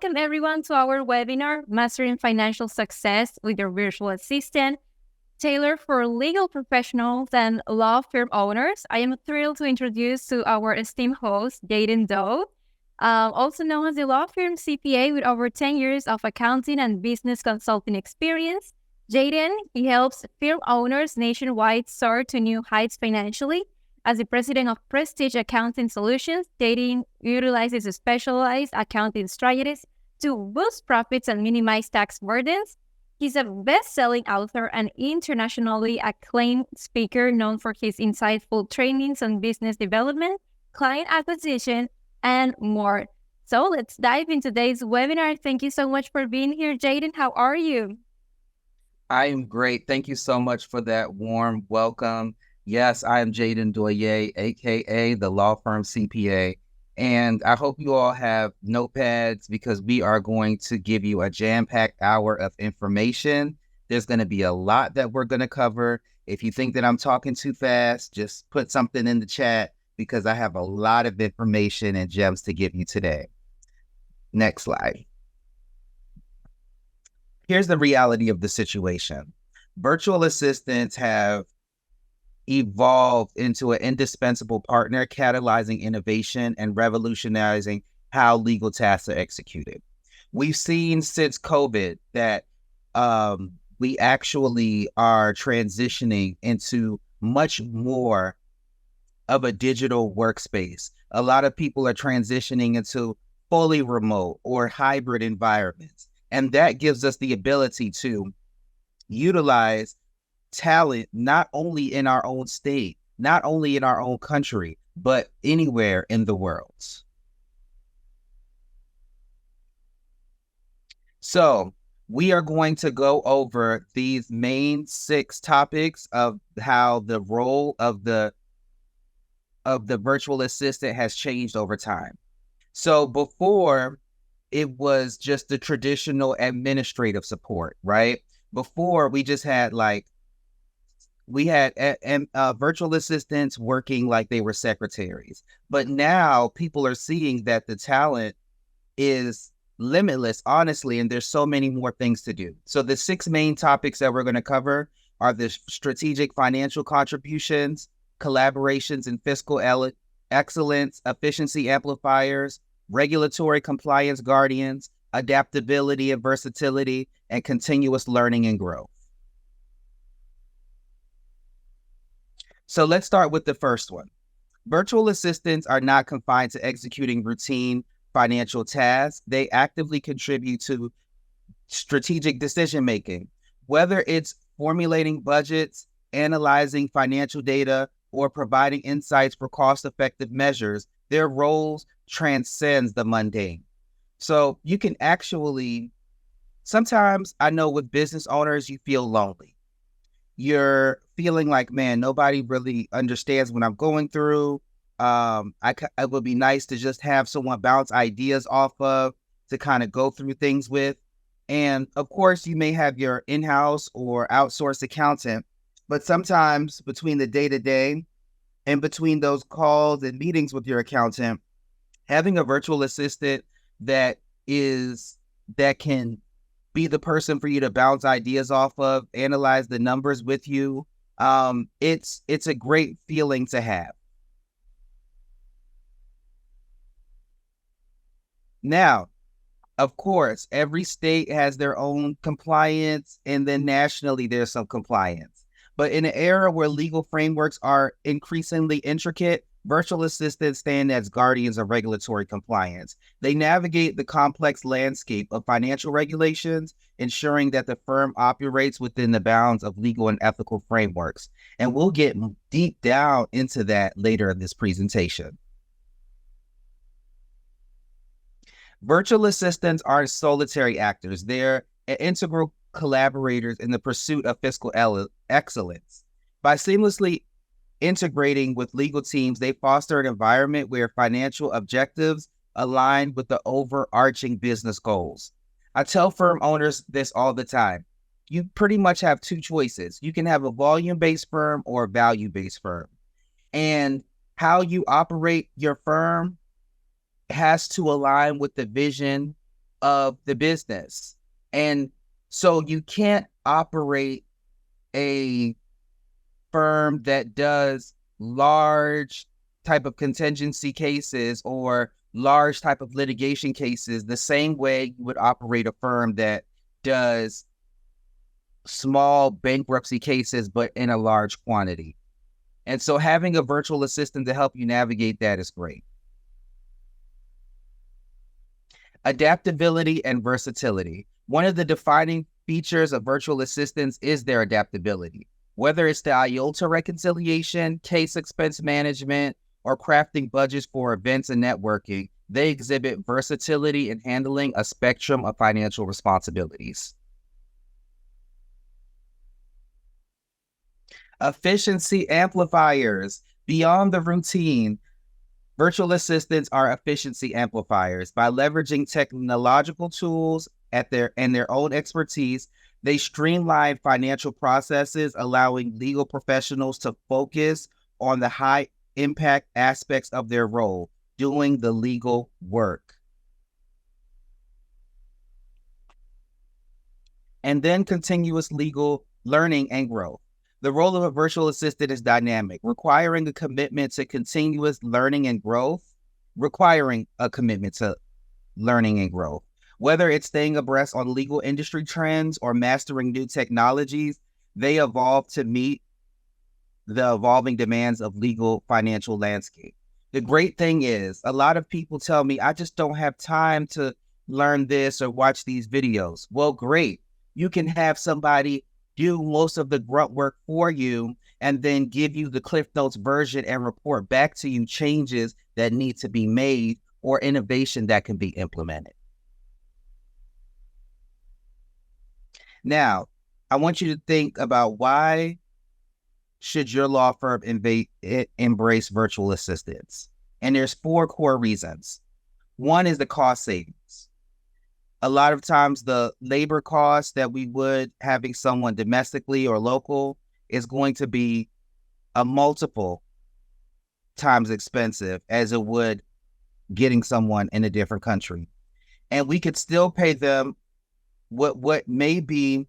Welcome everyone to our webinar, Mastering Financial Success with Your Virtual Assistant, tailored for legal professionals and law firm owners. I am thrilled to introduce to our esteemed host, Jayden Doyé, also known as the law firm CPA with over 10 years of accounting and business consulting experience. Jayden, he helps firm owners nationwide soar to new heights financially. As the president of Prestige Accounting Solutions, Jayden utilizes specialized accounting strategies to boost profits and minimize tax burdens. He's a best-selling author and internationally acclaimed speaker known for his insightful trainings on business development, client acquisition, and more. So let's dive into today's webinar. Thank you so much for being here, Jayden. How are you? I am great. Thank you so much for that warm welcome. Yes, I am Jayden Doyé, aka the law firm CPA, and I hope you all have notepads because we are going to give you a jam-packed hour of information. There's going to be a lot that we're going to cover. If you think that I'm talking too fast, just put something in the chat because I have a lot of information and gems to give you today. Next slide. Here's the reality of the situation. Virtual assistants have evolved into an indispensable partner, catalyzing innovation and revolutionizing how legal tasks are executed. We've seen since COVID that we actually are transitioning into much more of a digital workspace. A lot of people are transitioning into fully remote or hybrid environments. And that gives us the ability to utilize talent, not only in our own state, not only in our own country, but anywhere in the world. So we are going to go over these main 6 topics of how the role of the virtual assistant has changed over time. So before, it was just the traditional administrative support, right? Before, we just had virtual assistants working like they were secretaries. But now people are seeing that the talent is limitless, honestly, and there's so many more things to do. So the 6 main topics that we're going to cover are the strategic financial contributions, collaborations and fiscal excellence, efficiency amplifiers, regulatory compliance guardians, adaptability and versatility, and continuous learning and growth. So let's start with the first one. Virtual assistants are not confined to executing routine financial tasks. They actively contribute to strategic decision-making, whether it's formulating budgets, analyzing financial data, or providing insights for cost-effective measures. Their roles transcends the mundane. So you can actually, sometimes I know with business owners, you feel lonely. You're feeling like, man, nobody really understands what I'm going through. It would be nice to just have someone bounce ideas off of, to kind of go through things with. And of course, you may have your in-house or outsourced accountant, but sometimes between the day-to-day and between those calls and meetings with your accountant, having a virtual assistant that can be the person for you to bounce ideas off of, analyze the numbers with you. It's a great feeling to have. Now, of course, every state has their own compliance, and then nationally there's some compliance. But in an era where legal frameworks are increasingly intricate, virtual assistants stand as guardians of regulatory compliance. They navigate the complex landscape of financial regulations, ensuring that the firm operates within the bounds of legal and ethical frameworks. And we'll get deep down into that later in this presentation. Virtual assistants aren't solitary actors. They're integral collaborators in the pursuit of fiscal excellence. By seamlessly integrating with legal teams, they foster an environment where financial objectives align with the overarching business goals. I tell firm owners this all the time. You pretty much have 2 choices. You can have a volume-based firm or a value-based firm. And how you operate your firm has to align with the vision of the business. And so you can't operate a firm that does large type of contingency cases or large type of litigation cases the same way you would operate a firm that does small bankruptcy cases, but in a large quantity. And so having a virtual assistant to help you navigate that is great. Adaptability and versatility. One of the defining features of virtual assistants is their adaptability. Whether it's the IOTA reconciliation, case expense management, or crafting budgets for events and networking, they exhibit versatility in handling a spectrum of financial responsibilities. Efficiency amplifiers. Beyond the routine, virtual assistants are efficiency amplifiers. By leveraging technological tools and their own expertise, they streamline financial processes, allowing legal professionals to focus on the high impact aspects of their role, doing the legal work. And then continuous legal learning and growth. The role of a virtual assistant is dynamic, requiring a commitment to continuous learning and growth, Whether it's staying abreast on legal industry trends or mastering new technologies, they evolve to meet the evolving demands of legal financial landscape. The great thing is, a lot of people tell me, I just don't have time to learn this or watch these videos. Well, great. You can have somebody do most of the grunt work for you and then give you the Cliff Notes version and report back to you changes that need to be made or innovation that can be implemented. Now, I want you to think about why should your law firm embrace virtual assistants? And there's 4 core reasons. One is the cost savings. A lot of times the labor cost that we would having someone domestically or local is going to be a multiple times expensive as it would getting someone in a different country. And we could still pay them what may be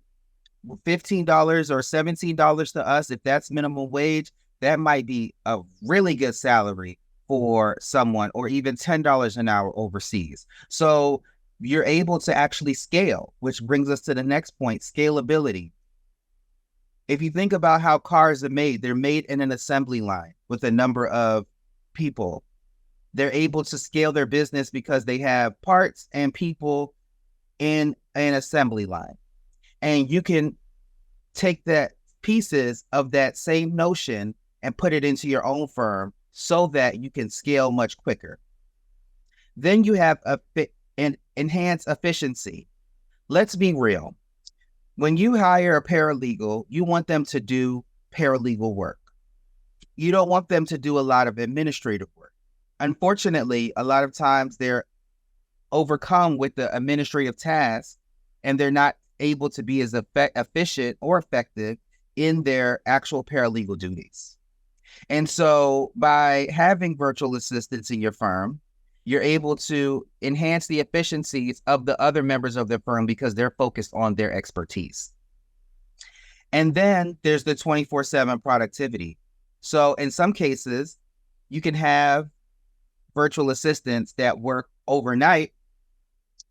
$15 or $17 to us. If that's minimum wage, that might be a really good salary for someone, or even $10 an hour overseas. So you're able to actually scale, which brings us to the next point, scalability. If you think about how cars are made, they're made in an assembly line with a number of people. They're able to scale their business because they have parts and people in an assembly line. And you can take that pieces of that same notion and put it into your own firm so that you can scale much quicker. Then you have an enhanced efficiency. Let's be real. When you hire a paralegal, you want them to do paralegal work. You don't want them to do a lot of administrative work. Unfortunately, a lot of times they're overcome with the administrative tasks and they're not able to be as efficient or effective in their actual paralegal duties. And so by having virtual assistants in your firm, you're able to enhance the efficiencies of the other members of the firm because they're focused on their expertise. And then there's the 24/7 productivity. So in some cases, you can have virtual assistants that work overnight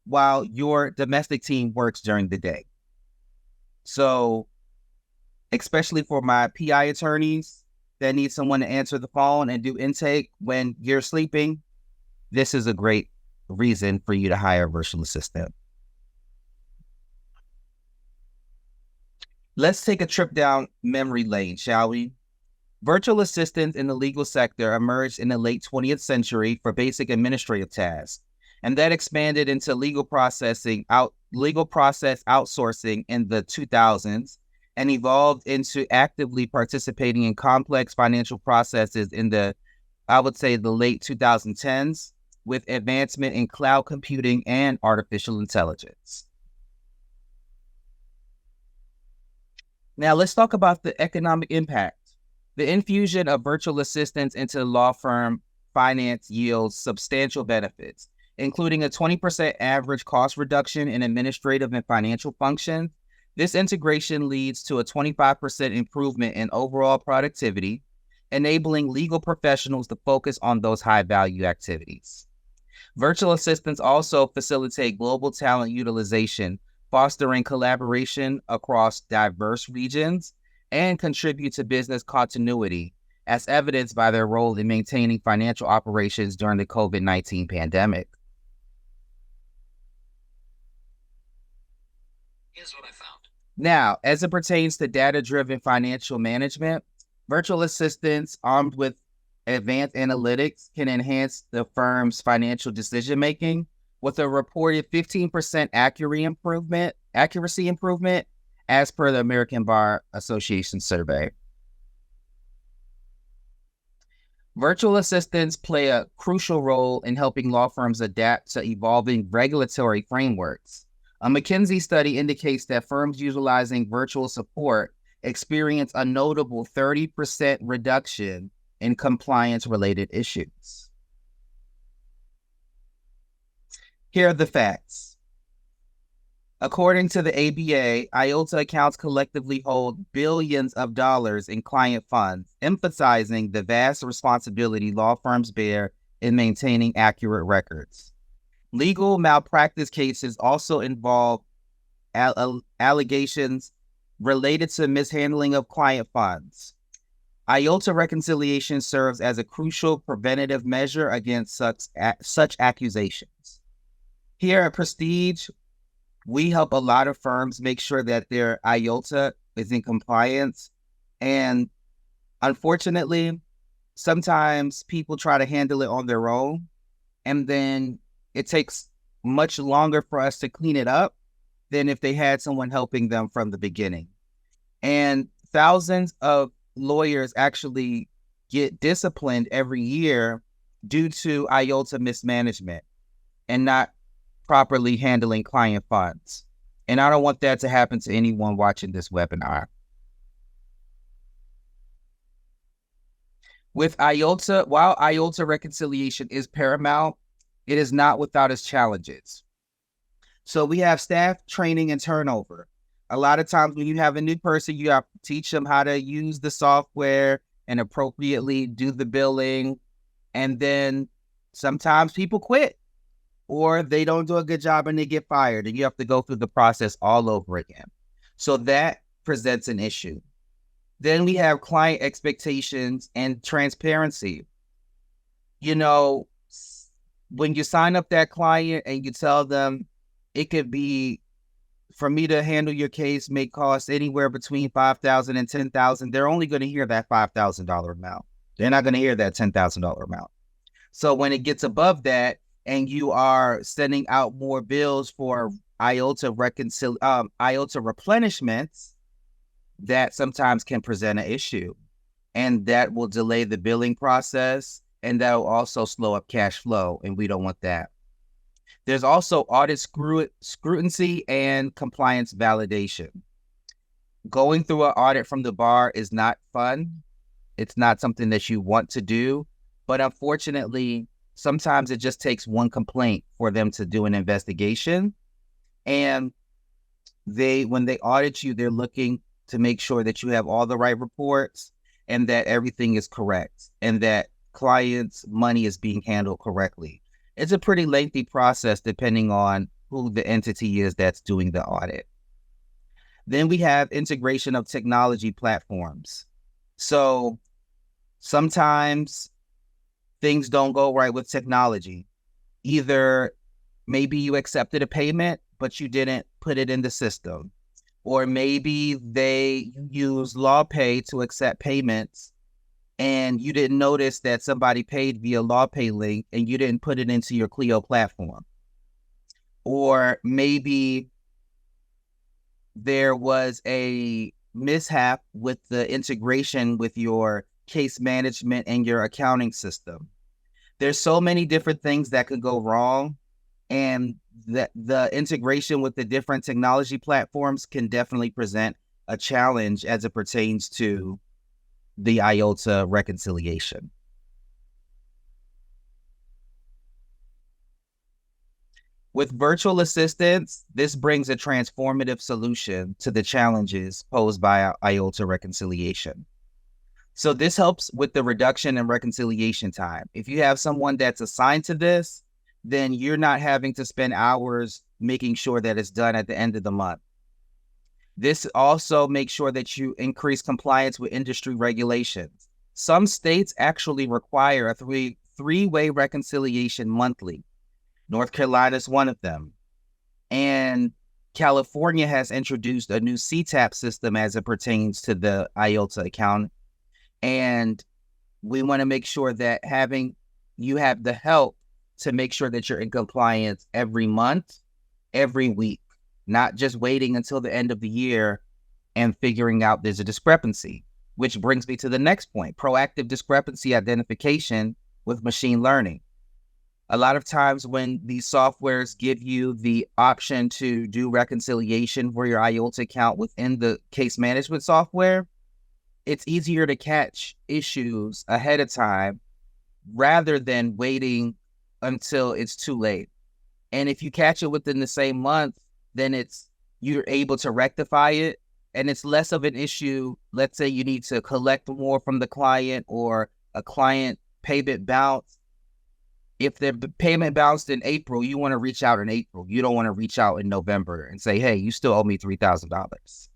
while your domestic team works during the day. So especially for my PI attorneys that need someone to answer the phone and do intake when you're sleeping, this is a great reason for you to hire a virtual assistant. Let's take a trip down memory lane, shall we? Virtual assistants in the legal sector emerged in the late 20th century for basic administrative tasks, and that expanded into legal process outsourcing in the 2000s and evolved into actively participating in complex financial processes in the late 2010s with advancement in cloud computing and artificial intelligence. Now let's talk about the economic impact. The infusion of virtual assistants into law firm finance yields substantial benefits. including a 20% average cost reduction in administrative and financial functions. This integration leads to a 25% improvement in overall productivity, enabling legal professionals to focus on those high-value activities. Virtual assistants also facilitate global talent utilization, fostering collaboration across diverse regions, and contribute to business continuity, as evidenced by their role in maintaining financial operations during the COVID-19 pandemic. Here's what I found. Now, as it pertains to data-driven financial management, virtual assistants armed with advanced analytics can enhance the firm's financial decision-making with a reported 15% accuracy improvement as per the American Bar Association survey. Virtual assistants play a crucial role in helping law firms adapt to evolving regulatory frameworks. A McKinsey study indicates that firms utilizing virtual support experience a notable 30% reduction in compliance-related issues. Here are the facts. According to the ABA, IOTA accounts collectively hold billions of dollars in client funds, emphasizing the vast responsibility law firms bear in maintaining accurate records. Legal malpractice cases also involve allegations related to mishandling of client funds. IOTA reconciliation serves as a crucial preventative measure against such accusations. Here at Prestige, we help a lot of firms make sure that their IOTA is in compliance. And unfortunately, sometimes people try to handle it on their own, and then it takes much longer for us to clean it up than if they had someone helping them from the beginning. And thousands of lawyers actually get disciplined every year due to IOTA mismanagement and not properly handling client funds. And I don't want that to happen to anyone watching this webinar. With IOTA, while IOTA reconciliation is paramount, it is not without its challenges. So we have staff training and turnover. A lot of times when you have a new person, you have to teach them how to use the software and appropriately do the billing. And then sometimes people quit or they don't do a good job and they get fired, and you have to go through the process all over again. So that presents an issue. Then we have client expectations and transparency. You know, when you sign up that client and you tell them it could be, for me to handle your case may cost anywhere between $5,000 and $10,000, they're only going to hear that $5,000 amount. They're not going to hear that $10,000 amount. So when it gets above that and you are sending out more bills for IOTA replenishments, that sometimes can present an issue, and that will delay the billing process, and that will also slow up cash flow, and we don't want that. There's also audit scrutiny and compliance validation. Going through an audit from the bar is not fun. It's not something that you want to do, but unfortunately, sometimes it just takes one complaint for them to do an investigation. And when they audit you, they're looking to make sure that you have all the right reports and that everything is correct and that clients' money is being handled correctly. It's a pretty lengthy process depending on who the entity is that's doing the audit. Then we have integration of technology platforms. So sometimes things don't go right with technology. Either maybe you accepted a payment, but you didn't put it in the system. Or maybe they use LawPay to accept payments and you didn't notice that somebody paid via LawPay link and you didn't put it into your Clio platform. Or maybe there was a mishap with the integration with your case management and your accounting system. There's so many different things that could go wrong, and the integration with the different technology platforms can definitely present a challenge as it pertains to the IOTA reconciliation. With virtual assistants, this brings a transformative solution to the challenges posed by IOTA reconciliation. So this helps with the reduction in reconciliation time. If you have someone that's assigned to this, then you're not having to spend hours making sure that it's done at the end of the month. This also makes sure that you increase compliance with industry regulations. Some states actually require a three-way reconciliation monthly. North Carolina is one of them. And California has introduced a new CTAP system as it pertains to the IOTA account. And we want to make sure that you have the help to make sure that you're in compliance every month, every week, not just waiting until the end of the year and figuring out there's a discrepancy, which brings me to the next point, proactive discrepancy identification with machine learning. A lot of times when these softwares give you the option to do reconciliation for your IOTA account within the case management software, it's easier to catch issues ahead of time rather than waiting until it's too late. And if you catch it within the same month, then you're able to rectify it, and it's less of an issue. Let's say you need to collect more from the client or a client payment bounce. If the payment bounced in April, you want to reach out in April. You don't want to reach out in November and say, hey, you still owe me $3,000.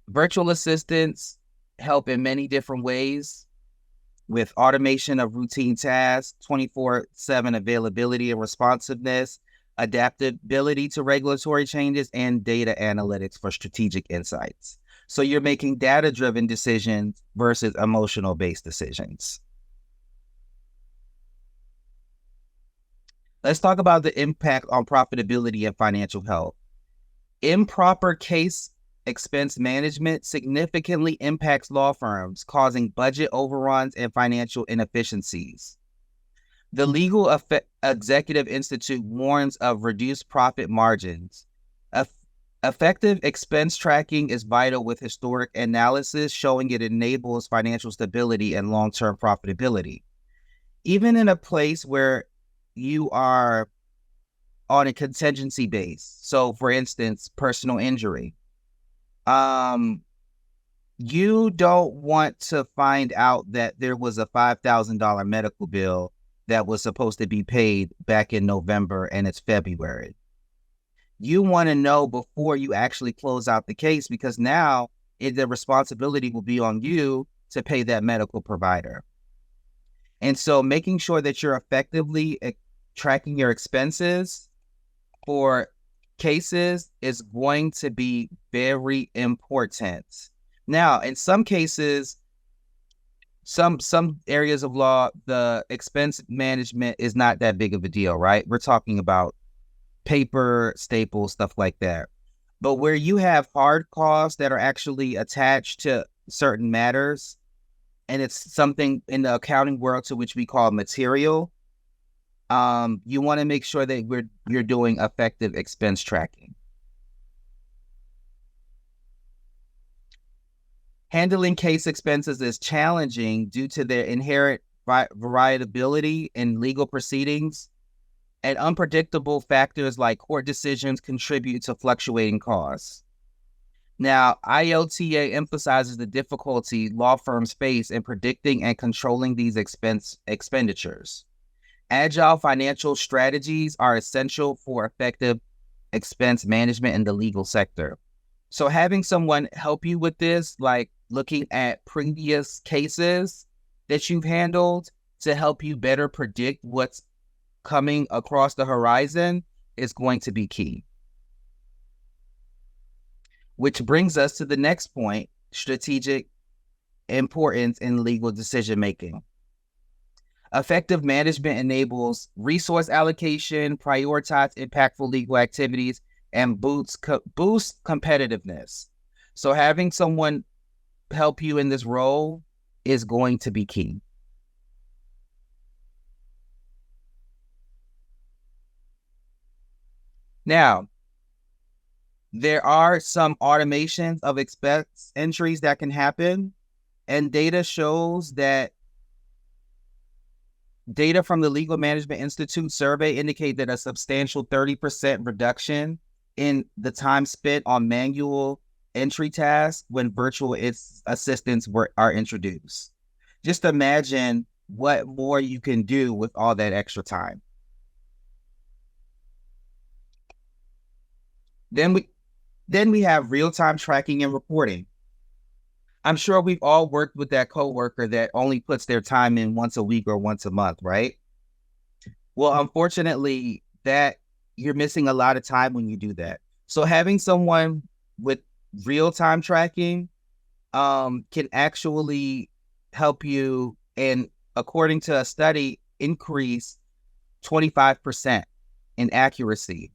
Virtual assistants help in many different ways with automation of routine tasks, 24/7 availability and responsiveness, adaptability to regulatory changes, and data analytics for strategic insights. So you're making data-driven decisions versus emotional-based decisions. Let's talk about the impact on profitability and financial health. Improper case expense management significantly impacts law firms, causing budget overruns and financial inefficiencies. The Legal Executive Institute warns of reduced profit margins. Effective expense tracking is vital with historic analysis, showing it enables financial stability and long-term profitability. Even in a place where you are on a contingency base, so for instance, personal injury, you don't want to find out that there was a $5,000 medical bill that was supposed to be paid back in November and it's February. You want to know before you actually close out the case, because now the responsibility will be on you to pay that medical provider. And so making sure that you're effectively tracking your expenses for cases is going to be very important. Now, in some cases, some areas of law, the expense management is not that big of a deal, right? We're talking about paper, staples, stuff like that. But where you have hard costs that are actually attached to certain matters, and it's something in the accounting world to which we call material, you want to make sure that you're doing effective expense tracking. Handling case expenses is challenging due to their inherent variability in legal proceedings, and unpredictable factors like court decisions contribute to fluctuating costs. Now, IOTA emphasizes the difficulty law firms face in predicting and controlling these expenditures. Agile financial strategies are essential for effective expense management in the legal sector. So having someone help you with this, like looking at previous cases that you've handled to help you better predict what's coming across the horizon, is going to be key. Which brings us to the next point, strategic importance in legal decision-making. Effective management enables resource allocation, prioritize impactful legal activities, and boost competitiveness. So having someone help you in this role is going to be key. Now, there are some automations of expense entries that can happen. And data from the Legal Management Institute survey indicate that a substantial 30% reduction in the time spent on manual entry tasks when virtual assistants are introduced. Just imagine what more you can do with all that extra time. Then we have real-time tracking and reporting. I'm sure we've all worked with that coworker that only puts their time in once a week or once a month, right? Well, unfortunately, that you're missing a lot of time when you do that. So having someone with real-time tracking can actually help you, and according to a study, increase 25% in accuracy.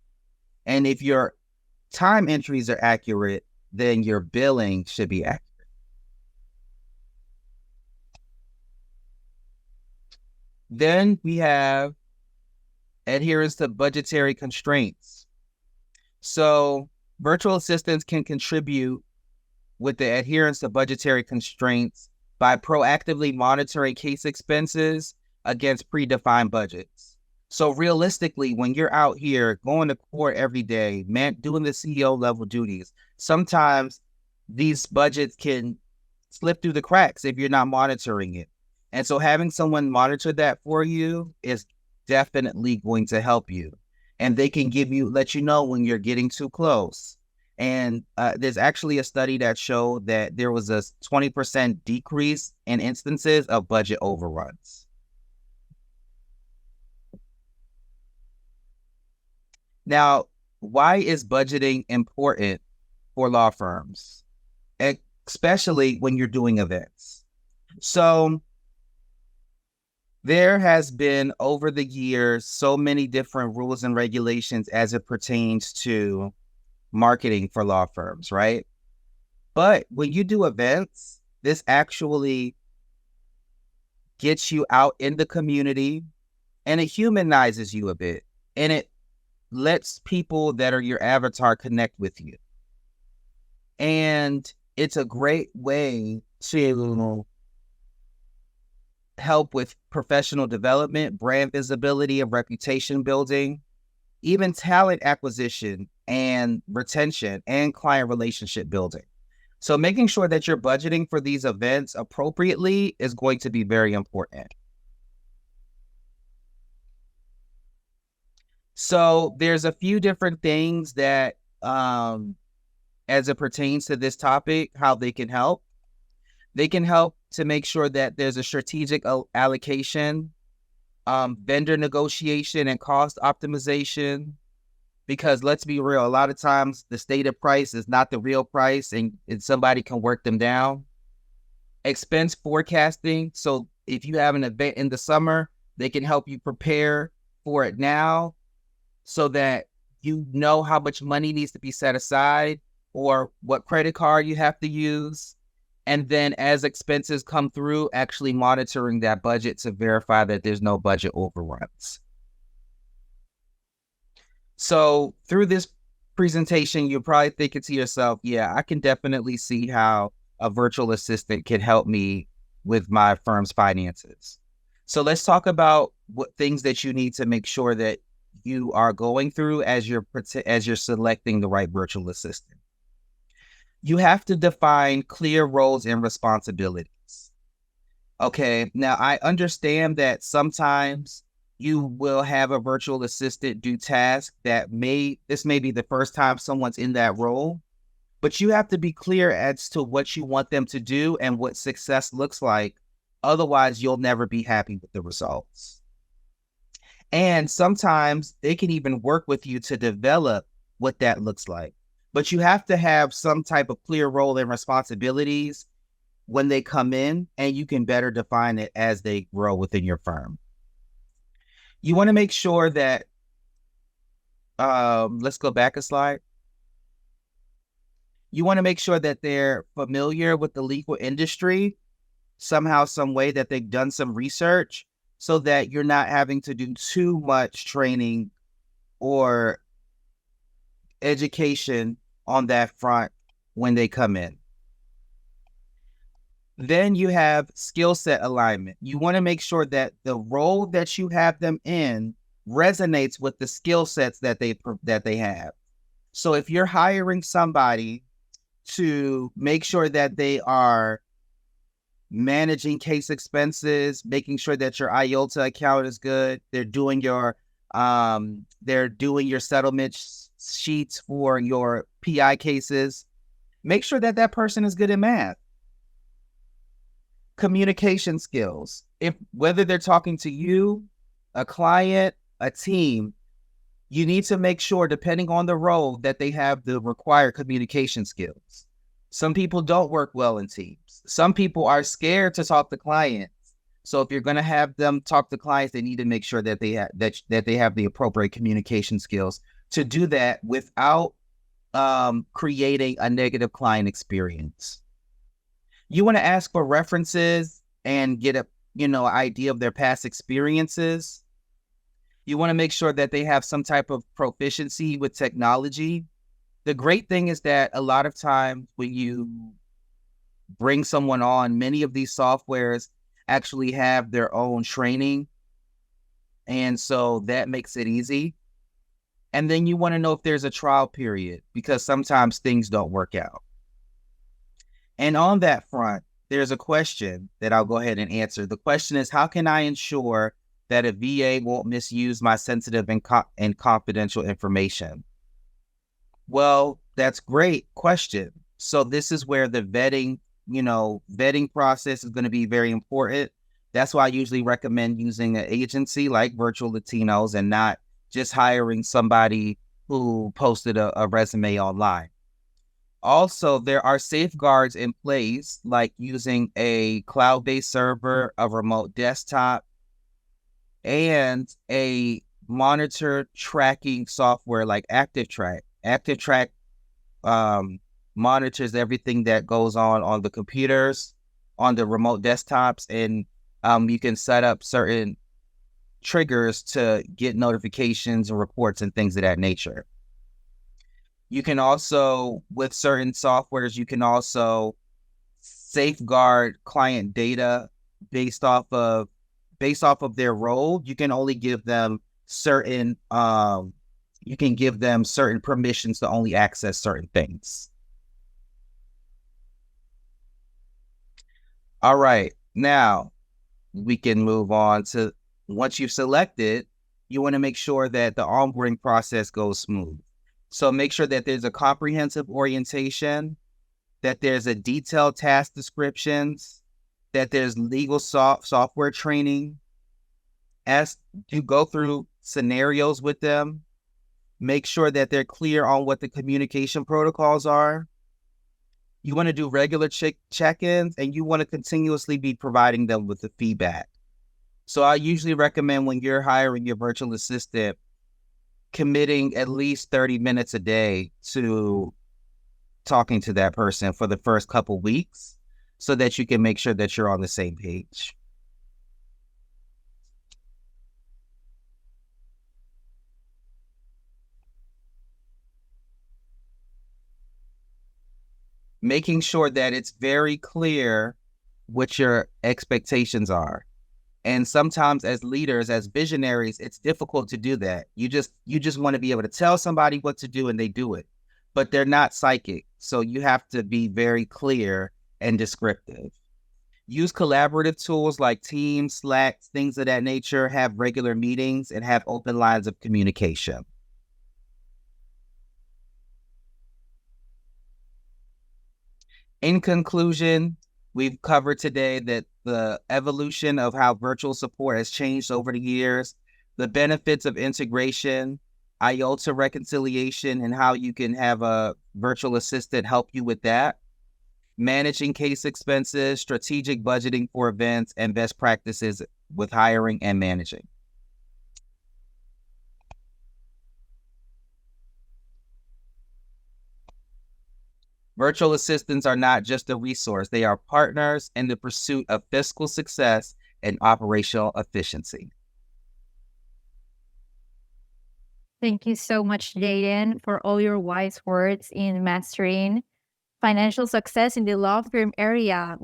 And if your time entries are accurate, then your billing should be accurate. Then we have adherence to budgetary constraints. So virtual assistants can contribute with the adherence to budgetary constraints by proactively monitoring case expenses against predefined budgets. So realistically, when you're out here going to court every day, doing the CEO level duties, sometimes these budgets can slip through the cracks if you're not monitoring it. And so having someone monitor that for you is definitely going to help you. And they can let you know when you're getting too close. And there's actually a study that showed that there was a 20% decrease in instances of budget overruns. Now, why is budgeting important for law firms, especially when you're doing events? So there has been over the years so many different rules and regulations as it pertains to marketing for law firms, right? But when you do events, this actually gets you out in the community and it humanizes you a bit, and it lets people that are your avatar connect with you. And it's a great way to help with professional development, brand visibility, and reputation building, even talent acquisition and retention and client relationship building. So making sure that you're budgeting for these events appropriately is going to be very important. So there's a few different things that, as it pertains to this topic, how they can help. They can help to make sure that there's a strategic allocation, vendor negotiation, and cost optimization. Because let's be real, a lot of times the stated price is not the real price, and somebody can work them down. Expense forecasting. So if you have an event in the summer, they can help you prepare for it now so that you know how much money needs to be set aside or what credit card you have to use. And then as expenses come through, actually monitoring that budget to verify that there's no budget overruns. So through this presentation, you're probably thinking to yourself, yeah, I can definitely see how a virtual assistant can help me with my firm's finances. So let's talk about what things that you need to make sure that you are going through as you're selecting the right virtual assistant. You have to define clear roles and responsibilities. Okay, now I understand that sometimes you will have a virtual assistant do tasks that this may be the first time someone's in that role, but you have to be clear as to what you want them to do and what success looks like. Otherwise, you'll never be happy with the results. And sometimes they can even work with you to develop what that looks like. But you have to have some type of clear role and responsibilities when they come in, and you can better define it as they grow within your firm. You want to make sure that, let's go back a slide. You want to make sure that they're familiar with the legal industry, somehow, some way that they've done some research so that you're not having to do too much training or education on that front when they come in. Then you have skill set alignment. You want to make sure that the role that you have them in resonates with the skill sets that they have. So if you're hiring somebody to make sure that they are managing case expenses, making sure that your IOTA account is good, they're doing your settlement sheets for your PI cases, make sure that that person is good at math. Communication skills. If whether they're talking to you, a client, a team, you need to make sure, depending on the role, that they have the required communication skills. Some people don't work well in teams. Some people are scared to talk to clients. So if you're going to have them talk to clients, they need to make sure that they have that they have the appropriate communication skills to do that without creating a negative client experience. You want to ask for references and get a idea of their past experiences. You want to make sure that they have some type of proficiency with technology. The great thing is that a lot of times when you bring someone on, many of these softwares actually have their own training. And so that makes it easy. And then you want to know if there's a trial period, because sometimes things don't work out. And on that front, there's a question that I'll go ahead and answer. The question is, how can I ensure that a VA won't misuse my sensitive and confidential information? Well, that's great question. So this is where the vetting process is going to be very important. That's why I usually recommend using an agency like Virtual Latinos and not just hiring somebody who posted a resume online. Also, there are safeguards in place, like using a cloud-based server, a remote desktop, and a monitor tracking software like ActiveTrack. ActiveTrack monitors everything that goes on the computers, on the remote desktops, and you can set up certain triggers to get notifications and reports and things of that nature. You can also, with certain softwares, you can also safeguard client data based off of their role. You can only give them certain permissions to only access certain things. All right, now we can move on to, once you've selected, you want to make sure that the onboarding process goes smooth. So make sure that there's a comprehensive orientation, that there's a detailed task descriptions, that there's legal software training. As you go through scenarios with them, make sure that they're clear on what the communication protocols are. You want to do regular check-ins, and you want to continuously be providing them with the feedback. So I usually recommend, when you're hiring your virtual assistant, committing at least 30 minutes a day to talking to that person for the first couple weeks, so that you can make sure that you're on the same page. Making sure that it's very clear what your expectations are. And sometimes as leaders, as visionaries, it's difficult to do that. You just want to be able to tell somebody what to do and they do it, but they're not psychic. So you have to be very clear and descriptive. Use collaborative tools like Teams, Slack, things of that nature. Have regular meetings and have open lines of communication. In conclusion, we've covered today that the evolution of how virtual support has changed over the years, the benefits of integration, IOTA reconciliation, and how you can have a virtual assistant help you with that, managing case expenses, strategic budgeting for events, and best practices with hiring and managing. Virtual assistants are not just a resource. They are partners in the pursuit of fiscal success and operational efficiency. Thank you so much, Jayden, for all your wise words in mastering financial success in the law firm area.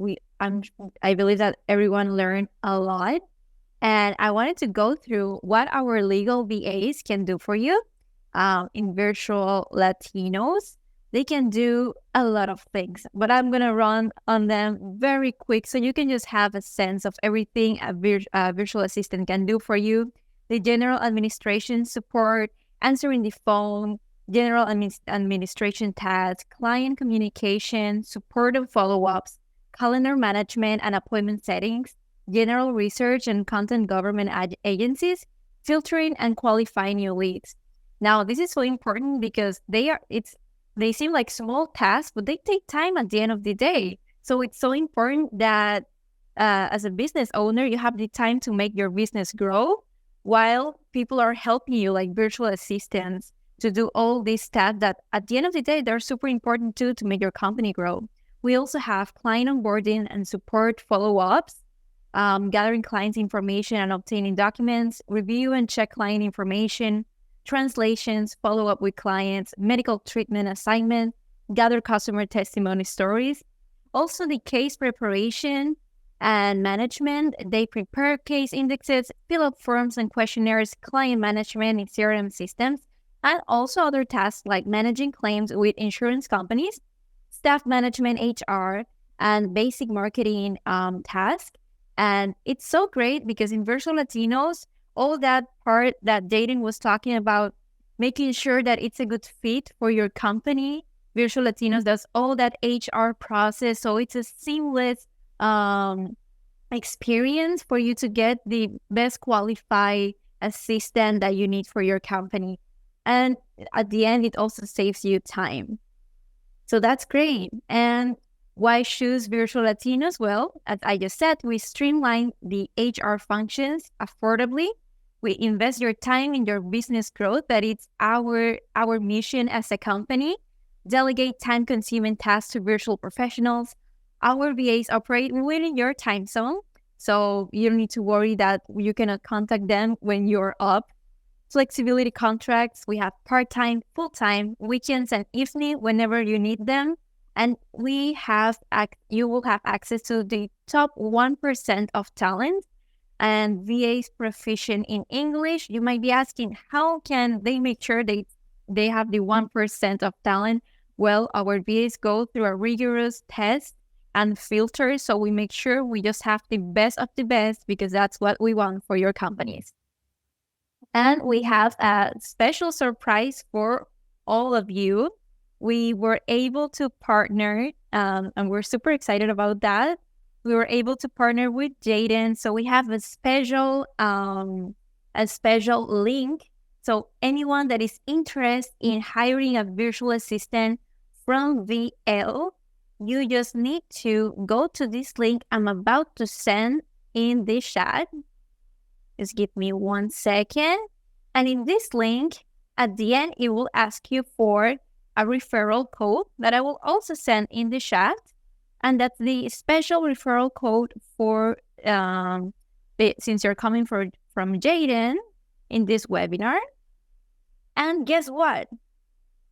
I believe that everyone learned a lot. And I wanted to go through what our legal VAs can do for you. In virtual Latinos, they can do a lot of things, but I'm going to run on them very quick so you can just have a sense of everything a virtual assistant can do for you. The general administration support, answering the phone, general administration tasks, client communication, support and follow-ups, calendar management and appointment settings, general research and content government agencies, filtering and qualifying new leads. Now, this is so important because they seem like small tasks, but they take time at the end of the day. So it's so important that as a business owner, you have the time to make your business grow while people are helping you, like virtual assistants, to do all these tasks that at the end of the day, they're super important too to make your company grow. We also have client onboarding and support follow-ups, gathering clients' information and obtaining documents, review and check client information, translations, follow up with clients, medical treatment assignment, gather customer testimony stories. Also, the case preparation and management. They prepare case indexes, fill up forms and questionnaires, client management in CRM systems, and also other tasks like managing claims with insurance companies, staff management, HR, and basic marketing tasks. And it's so great because in Virtual Latinos, all that part that Jayden was talking about, making sure that it's a good fit for your company. Virtual Latinos does all that HR process. So it's a seamless experience for you to get the best qualified assistant that you need for your company. And at the end, it also saves you time. So that's great. And why choose Virtual Latinos? Well, as I just said, we streamline the HR functions affordably. We invest your time in your business growth. That it's our mission as a company. Delegate time-consuming tasks to virtual professionals. Our VAs operate within your time zone, so you don't need to worry that you cannot contact them when you're up. Flexibility contracts. We have part-time, full-time, weekends, and evening whenever you need them. And you will have access to the top 1% of talent and VAs proficient in English. You might be asking, how can they make sure they have the 1% of talent? Well, our VAs go through a rigorous test and filter, so we make sure we just have the best of the best because that's what we want for your companies. And we have a special surprise for all of you. We were able to partner, and we're super excited about that. We were able to partner with Jayden, so we have a special link. So anyone that is interested in hiring a virtual assistant from VL, you just need to go to this link I'm about to send in the chat. Just give me 1 second. And in this link, at the end, it will ask you for a referral code that I will also send in the chat. And that's the special referral code for, since you're coming from Jayden in this webinar. And guess what?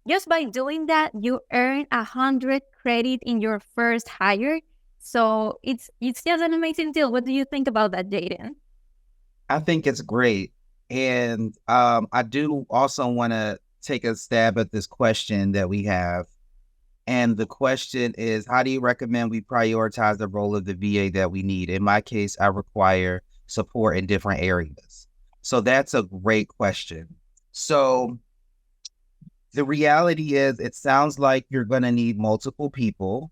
Just by doing that, you earn 100 credit in your first hire. So it's just an amazing deal. What do you think about that, Jayden? I think it's great. And I do also want to take a stab at this question that we have. And the question is, how do you recommend we prioritize the role of the VA that we need? In my case, I require support in different areas. So that's a great question. So the reality is, it sounds like you're going to need multiple people.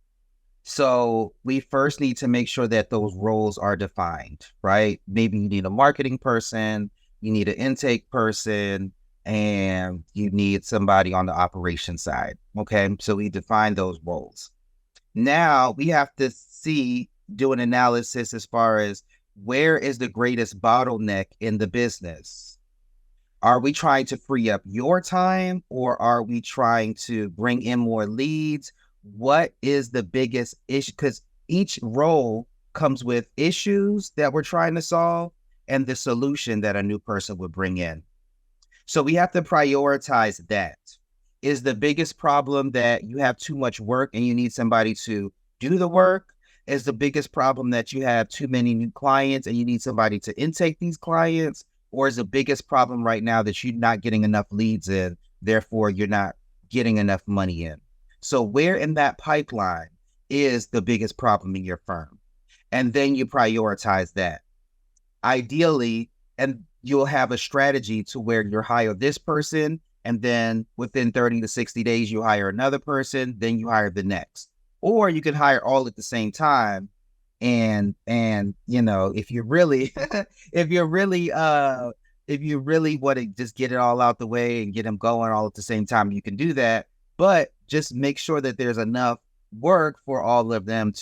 So we first need to make sure that those roles are defined, right? Maybe you need a marketing person, you need an intake person, and you need somebody on the operations side. Okay, so we define those roles. Now we have to do an analysis as far as where is the greatest bottleneck in the business. Are we trying to free up your time, or are we trying to bring in more leads? What is the biggest issue? Because each role comes with issues that we're trying to solve and the solution that a new person would bring in. So we have to prioritize that. Is the biggest problem that you have too much work and you need somebody to do the work? Is the biggest problem that you have too many new clients and you need somebody to intake these clients? Or is the biggest problem right now that you're not getting enough leads in, therefore you're not getting enough money in? So where in that pipeline is the biggest problem in your firm? And then you prioritize that. Ideally, and you'll have a strategy to where you hire this person, and then within 30 to 60 days, you hire another person, then you hire the next. Or you can hire all at the same time. And you know, if you really if you really want to just get it all out the way and get them going all at the same time, you can do that. But just make sure that there's enough work for all of them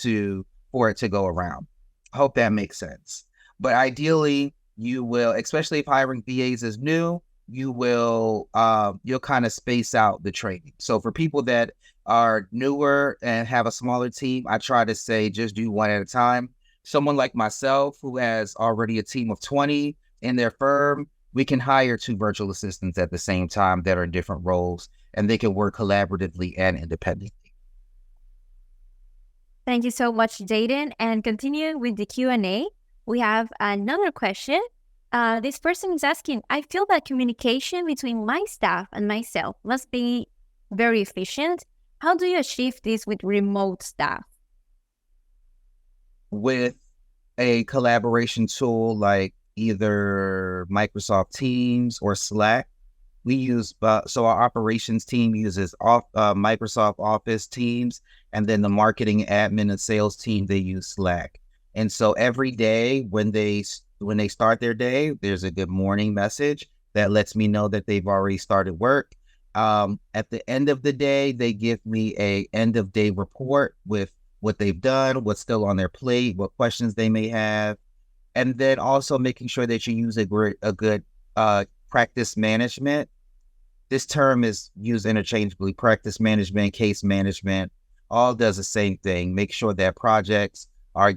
for it to go around. I hope that makes sense. But ideally, you will, especially if hiring VAs is new, you'll kind of space out the training. So for people that are newer and have a smaller team, I try to say just do one at a time. Someone like myself who has already a team of 20 in their firm, we can hire 2 virtual assistants at the same time that are in different roles, and they can work collaboratively and independently. Thank you so much, Jayden. And continuing with the Q&A, we have another question. This person is asking, I feel that communication between my staff and myself must be very efficient. How do you achieve this with remote staff? With a collaboration tool like either Microsoft Teams or Slack. We use, so our operations team uses Microsoft Office Teams, and then the marketing, admin, and sales team, they use Slack. And so every day when they start their day, there's a good morning message that lets me know that they've already started work. At the end of the day, they give me a end of day report with what they've done, what's still on their plate, what questions they may have. And then also making sure that you use a good practice management. This term is used interchangeably. Practice management, case management, all does the same thing. Make sure that projects are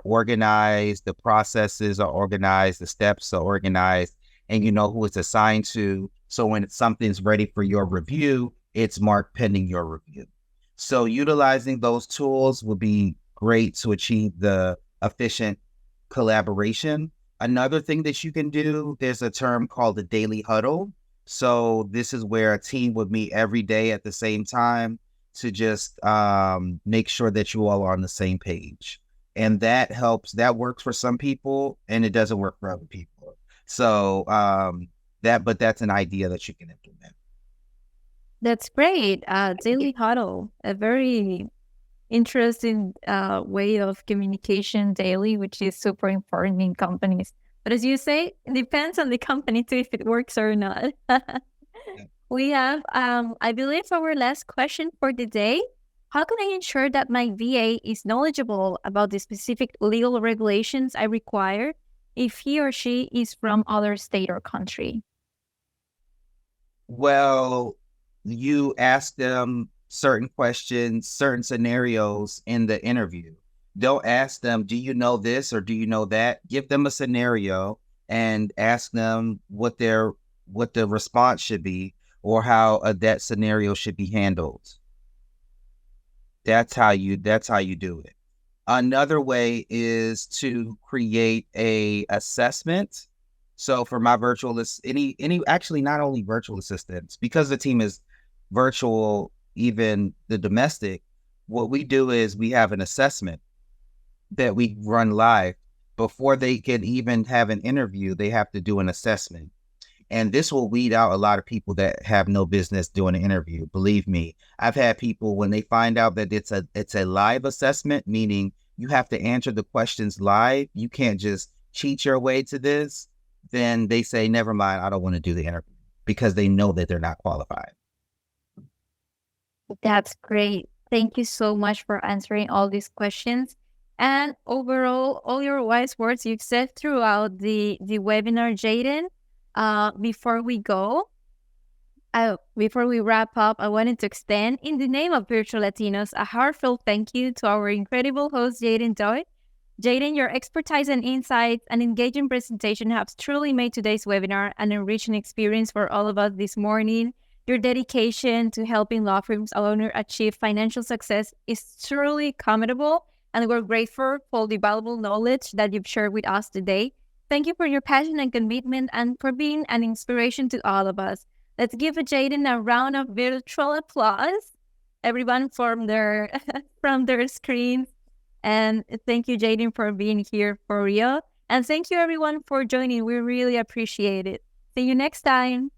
organized, the processes are organized, the steps are organized, and you know who it's assigned to. So when something's ready for your review, it's marked pending your review. So utilizing those tools will be great to achieve the efficient collaboration. Another thing that you can do, there's a term called the daily huddle. So this is where a team would meet every day at the same time to just make sure that you all are on the same page. And that helps, that works for some people and it doesn't work for other people. So but that's an idea that you can implement. That's great. Daily huddle, a very interesting way of communication daily, which is super important in companies. But as you say, it depends on the company too, if it works or not. We have, I believe, our last question for the day. How can I ensure that my VA is knowledgeable about the specific legal regulations I require if he or she is from other state or country? Well, you ask them certain questions, certain scenarios in the interview. Don't ask them, do you know this or do you know that? Give them a scenario and ask them what the response should be or how that scenario should be handled. That's how you do it. Another way is to create a assessment. So for my actually not only virtual assistants, because the team is virtual, even the domestic, what we do is we have an assessment that we run live. Before they can even have an interview, they have to do an assessment. And this will weed out a lot of people that have no business doing an interview. Believe me, I've had people, when they find out that it's a live assessment, meaning you have to answer the questions live, you can't just cheat your way to this, then they say, never mind, I don't want to do the interview, because they know that they're not qualified. That's great. Thank you so much for answering all these questions. And overall, all your wise words you've said throughout the webinar, Jayden. Before we wrap up, I wanted to extend, in the name of Virtual Latinos, a heartfelt thank you to our incredible host, Jayden Doyé. Jayden, your expertise and insights and engaging presentation have truly made today's webinar an enriching experience for all of us this morning. Your dedication to helping law firms owners achieve financial success is truly commendable, and we're grateful for the valuable knowledge that you've shared with us today. Thank you for your passion and commitment and for being an inspiration to all of us. Let's give Jayden a round of virtual applause, everyone from their from their screens. And thank you, Jayden, for being here for real. And thank you, everyone, for joining. We really appreciate it. See you next time.